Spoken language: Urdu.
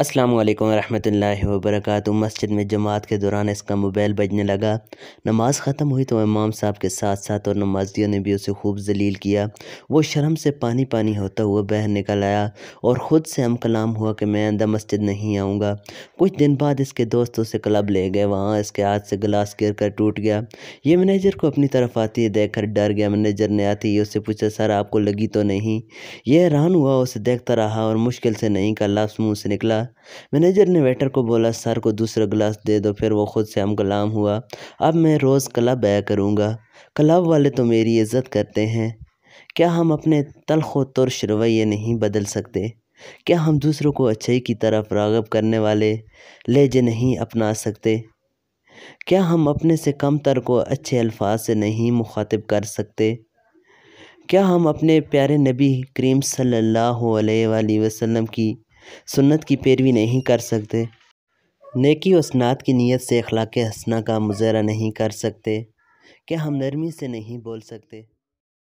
السلام علیکم ورحمۃ اللہ وبرکاتہ۔ مسجد میں جماعت کے دوران اس کا موبائل بجنے لگا۔ نماز ختم ہوئی تو امام صاحب کے ساتھ ساتھ اور نمازیوں نے بھی اسے خوب ذلیل کیا۔ وہ شرم سے پانی پانی ہوتا ہوا باہر نکل آیا اور خود سے ہم کلام ہوا کہ میں آئندہ مسجد نہیں آؤں گا۔ کچھ دن بعد اس کے دوست اسے کلب لے گئے، وہاں اس کے ہاتھ سے گلاس گر کر ٹوٹ گیا۔ یہ مینیجر کو اپنی طرف آتی دیکھ کر ڈر گیا۔ مینیجر نے آتے ہی اسے پوچھا، سر آپ کو لگی تو نہیں؟ یہ حیران ہوا، اسے دیکھتا رہا اور مشکل سے نہیں کا لفظ منہ سے نکلا۔ مینیجر نے ویٹر کو بولا، سر کو دوسرا گلاس دے دو۔ پھر وہ خود سے ہم کلام ہوا، اب میں روز کلب آیا کروں گا، کلب والے تو میری عزت کرتے ہیں۔ کیا ہم اپنے تلخ و ترش رویے نہیں بدل سکتے؟ کیا ہم دوسروں کو اچھائی کی طرف راغب کرنے والے لہجے نہیں اپنا سکتے؟ کیا ہم اپنے سے کم تر کو اچھے الفاظ سے نہیں مخاطب کر سکتے؟ کیا ہم اپنے پیارے نبی کریم صلی اللہ علیہ وآلہ وسلم کی سنت کی پیروی نہیں کر سکتے؟ نیکی و اسناد کی نیت سے اخلاق حسنہ کا مظاہرہ نہیں کر سکتے؟ کیا ہم نرمی سے نہیں بول سکتے؟